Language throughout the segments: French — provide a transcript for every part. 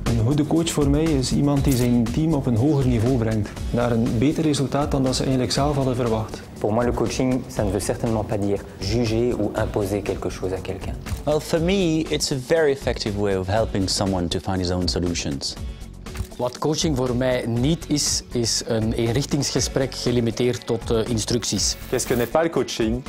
Een goede coach voor mij is iemand die zijn team op een hoger niveau brengt, naar een beter resultaat dan dat ze eigenlijk zelf hadden verwacht. Pour moi, le coaching, ça ne veut certainement pas dire juger ou imposer quelque chose à quelqu'un. Well, for me, it's a very effective way of helping someone to find his own solutions. Wat coaching voor mij niet is, is een eenrichtingsgesprek gelimiteerd tot instructies. Qu'est-ce que n'est pas le coaching?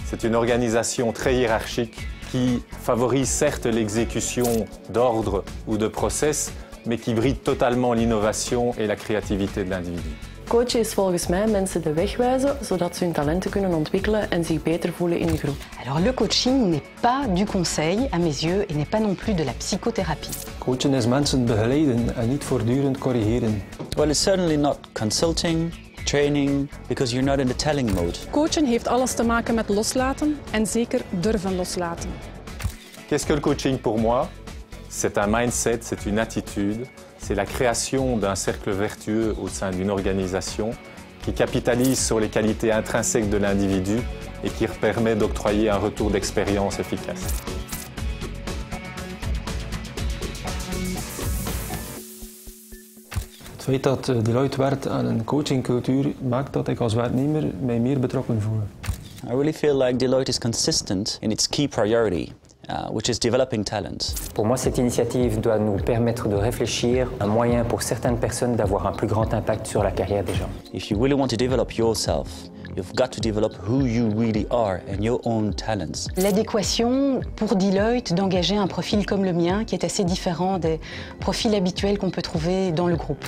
C'est une organisation très hiérarchique qui favorise certes l'exécution d'ordres ou de process, mais qui bride totalement l'innovation et la créativité de l'individu. Coachen is volgens mij mensen de weg wijzen, zodat ze hun talenten kunnen ontwikkelen en zich beter voelen in de groep. Alors le coaching n'est pas du conseil à mes yeux et n'est pas non plus de la psychothérapie. Coachen is mensen begeleiden en niet voortdurend corrigeren. Well, it's certainly not consulting, training, because you're not in the telling mode. Coachen heeft alles te maken met loslaten en zeker durven loslaten. Qu'est-ce que le coaching pour moi? C'est un mindset, c'est une attitude, c'est la création d'un cercle vertueux au sein d'une organisation qui capitalise sur les qualités intrinsèques de l'individu et qui permet d'octroyer un retour d'expérience efficace. Het feit dat Deloitte werkt aan een coachingcultuur maakt dat ik als werknemer mij meer betrokken voel. I really feel like Deloitte is consistent in its key priority, which is developing talent. Pour moi, cette initiative doit nous permettre de réfléchir un moyen pour certaines personnes d'avoir un plus grand impact sur la carrière des gens. If you really want to develop yourself, you've got to develop who you really are and your own talents. L'adéquation pour Deloitte d'engager un profil comme le mien qui est assez différent des profils habituels qu'on peut trouver dans le groupe.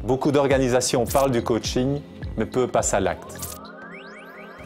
Beaucoup d'organisations parlent du coaching, mais peu passent à l'acte.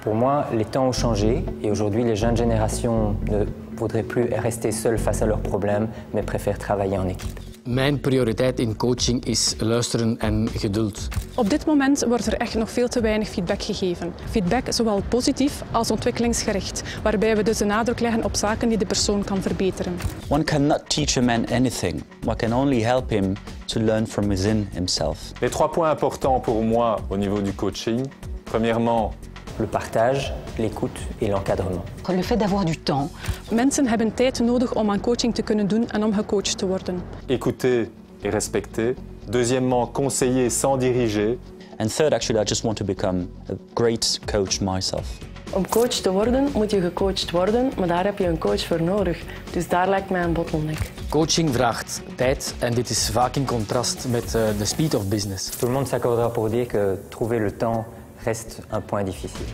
Pour moi, les temps ont changé et aujourd'hui, les jeunes générations ne voudraient plus rester seules face à leurs problèmes, mais préfèrent travailler en équipe. Mijn prioriteit in coaching is luisteren en geduld. Op dit moment wordt er echt nog veel te weinig feedback gegeven. Feedback zowel positief als ontwikkelingsgericht, waarbij we dus de nadruk leggen op zaken die de persoon kan verbeteren. One cannot teach a man anything. One can only help him to learn from within himself. Les 3 points importants pour moi au niveau du coaching. Premièrement, le partage, l'écoute et l'encadrement. Le fait d'avoir du temps. Mensen hebben tijd nodig om aan coaching te kunnen doen en om gecoacht te worden. Écouter et respecter. Deuxièmement, conseiller sans diriger. And third, actually, I just want to become a great coach myself. Om coach te worden moet je gecoacht worden, maar daar heb je een coach voor nodig. Dus daar lijkt mij een bottleneck. Coaching vraagt tijd en dit is vaak in contrast met de speed of business. Tout le monde s'accordera pour dire que trouver le temps reste un point difficile.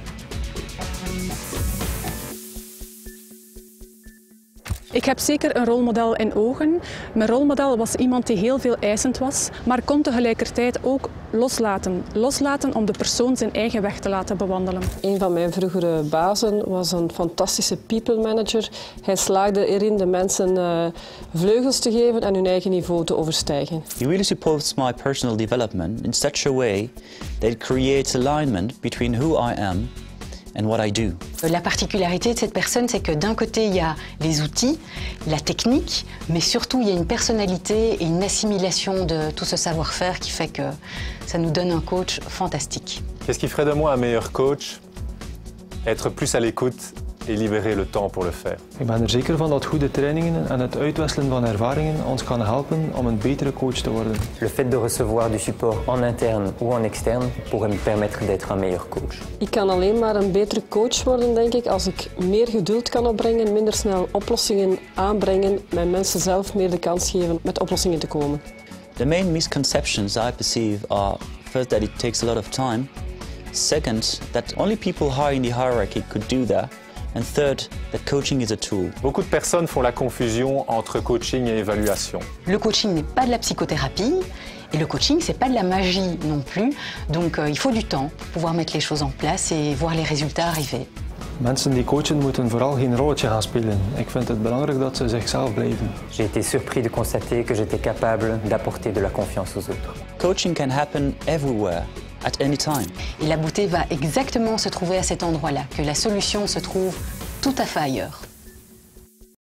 Ik heb zeker een rolmodel in ogen. Mijn rolmodel was iemand die heel veel eisend was, maar kon tegelijkertijd ook loslaten. Loslaten om de persoon zijn eigen weg te laten bewandelen. Een van mijn vroegere bazen was een fantastische people manager. Hij slaagde erin de mensen vleugels te geven en hun eigen niveau te overstijgen. He really supports my personal development in such a way that it creates alignment between who I am and what I do. La particularité de cette personne, c'est que d'un côté, il y a les outils, la technique, mais surtout, il y a une personnalité et une assimilation de tout ce savoir-faire qui fait que ça nous donne un coach fantastique. Qu'est-ce qui ferait de moi un meilleur coach? Être plus à l'écoute et libérer le temps pour le faire. Ik ben er zeker van dat goede trainingen en het uitwisselen van ervaringen ons kan helpen om een betere coach te worden. Le fait de recevoir du support en interne ou en externe pourrait me permettre d'être un meilleur coach. Ik kan alleen maar een betere coach worden, denk ik, als ik meer geduld kan opbrengen, minder snel oplossingen aanbrengen, mijn mensen zelf meer de kans geven met oplossingen te komen. The main misconceptions I perceive are, first, that it takes a lot of time. Second, that only people high in the hierarchy could do that. And third, that coaching is a tool. Beaucoup de personnes font la confusion entre coaching et évaluation. Le coaching n'est pas de la psychothérapie et le coaching, c'est pas de la magie non plus. Donc il faut du temps pour pouvoir mettre les choses en place et voir les résultats arriver. Mensen die coachen moeten vooral geen rolletje gaan spelen. Ik vind het belangrijk dat ze zichzelf blijven. J'ai été surpris de constater que j'étais capable d'apporter de la confiance aux autres. Coaching can happen everywhere, at any time. Et la beauté va exactement se trouver à cet endroit-là, que la solution se trouve tout à fait ailleurs.